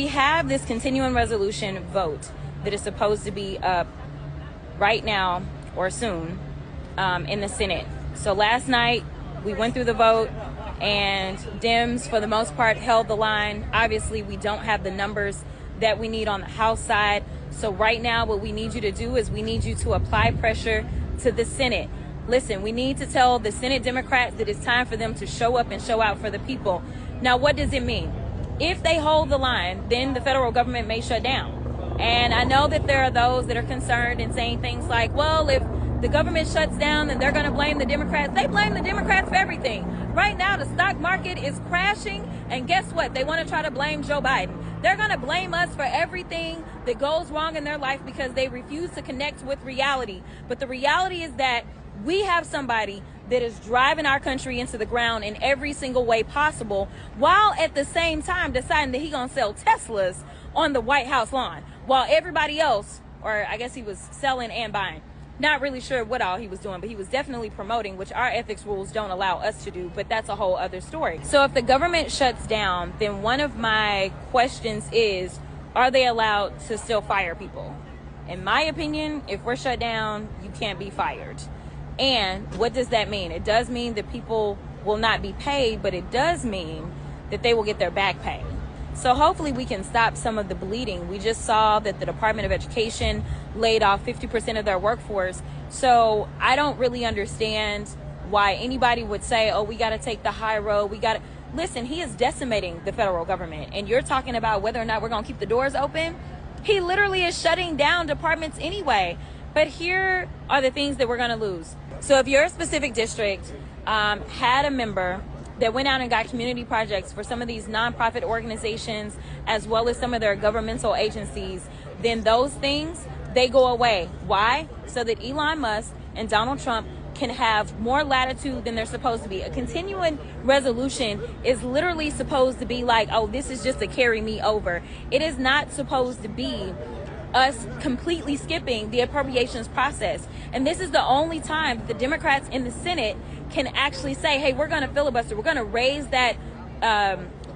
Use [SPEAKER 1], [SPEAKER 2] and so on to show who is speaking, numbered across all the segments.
[SPEAKER 1] We have this continuing resolution vote that is supposed to be up right now or soon in the Senate. So last night we went through the vote and Dems, for the most part, held the line. Obviously, we don't have the numbers that we need on the House side. So right now what we need you to do is we need you to apply pressure to the Senate. Listen, we need to tell the Senate Democrats that it's time for them to show up and show out for the people. Now, what does it mean? If they hold the line, then the federal government may shut down. And I know that there are those that are concerned and saying things like, well, if the government shuts down, then they're going to blame the Democrats. They blame the Democrats for everything. Right now, the stock market is crashing. And guess what? They want to try to blame Joe Biden. They're going to blame us for everything that goes wrong in their life because they refuse to connect with reality. But the reality is that we have somebody that is driving our country into the ground in every single way possible, while at the same time deciding that he's going to sell Teslas on the White House lawn, while everybody else, or I guess he was selling and buying. Not really sure what all he was doing, but he was definitely promoting, which our ethics rules don't allow us to do, but that's a whole other story. So if the government shuts down, then one of my questions is, are they allowed to still fire people? In my opinion, if we're shut down, you can't be fired. And what does that mean? It does mean that people will not be paid, but it does mean that they will get their back pay. So hopefully we can stop some of the bleeding. We just saw that the Department of Education laid off 50% of their workforce. So I don't really understand why anybody would say, oh, we got to take the high road. Listen, he is decimating the federal government. And you're talking about whether or not we're going to keep the doors open. He literally is shutting down departments anyway. But here are the things that we're going to lose. So if your specific district had a member that went out and got community projects for some of these nonprofit organizations, as well as some of their governmental agencies, then those things, they go away. Why? So that Elon Musk and Donald Trump can have more latitude than they're supposed to be. A continuing resolution is literally supposed to be like, oh, this is just to carry me over. It is not supposed to be us completely skipping the appropriations process. And this is the only time that the Democrats in the Senate can actually say, hey, we're going to filibuster. We're going to raise that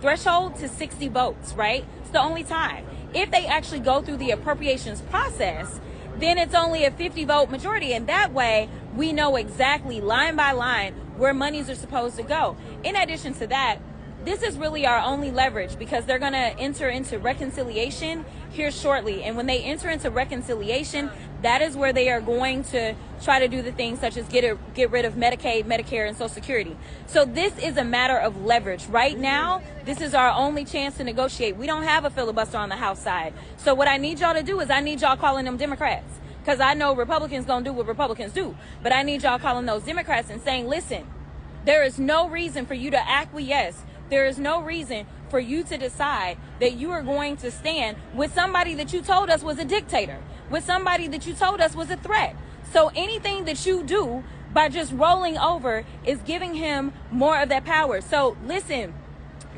[SPEAKER 1] threshold to 60 votes, right? It's the only time. If they actually go through the appropriations process, then it's only a 50 vote majority. And that way we know exactly line by line where monies are supposed to go. In addition to that, this is really our only leverage because they're going to enter into reconciliation here shortly. And when they enter into reconciliation, that is where they are going to try to do the things such as get rid of Medicaid, Medicare, and Social Security. So this is a matter of leverage. Right now, this is our only chance to negotiate. We don't have a filibuster on the House side. So what I need y'all to do is I need y'all calling them Democrats. Because I know Republicans going to do what Republicans do. But I need y'all calling those Democrats and saying, listen, there is no reason for you to acquiesce. There is no reason for you to decide that you are going to stand with somebody that you told us was a dictator, with somebody that you told us was a threat. So anything that you do by just rolling over is giving him more of that power. So listen,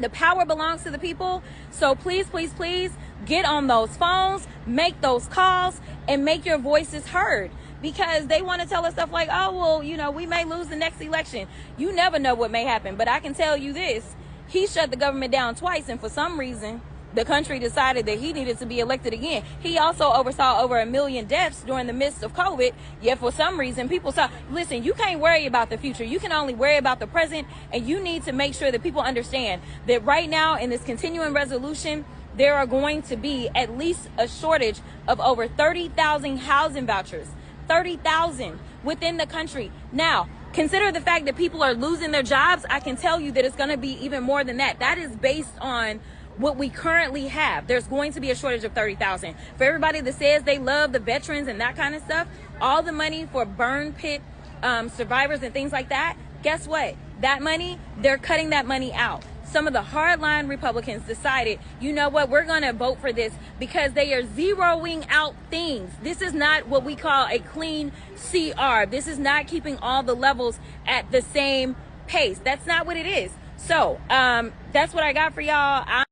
[SPEAKER 1] the power belongs to the people. So please, please, please get on those phones, make those calls, and make your voices heard. Because they want to tell us stuff like, oh, well, you know, we may lose the next election. You never know what may happen. But I can tell you this. He shut the government down twice, and for some reason, the country decided that he needed to be elected again. He also oversaw over 1 million deaths during the midst of COVID, yet for some reason, people saw, listen, you can't worry about the future. You can only worry about the present, and you need to make sure that people understand that right now in this continuing resolution, there are going to be at least a shortage of over 30,000 housing vouchers, 30,000 within the country. Now, consider the fact that people are losing their jobs. I can tell you that it's going to be even more than that. That is based on what we currently have. There's going to be a shortage of 30,000. For everybody that says they love the veterans and that kind of stuff, all the money for burn pit survivors and things like that, guess what? That money, they're cutting that money out. Some of the hardline Republicans decided, you know what, we're going to vote for this because they are zeroing out things. This is not what we call a clean CR. This is not keeping all the levels at the same pace. That's not what it is. So that's what I got for y'all.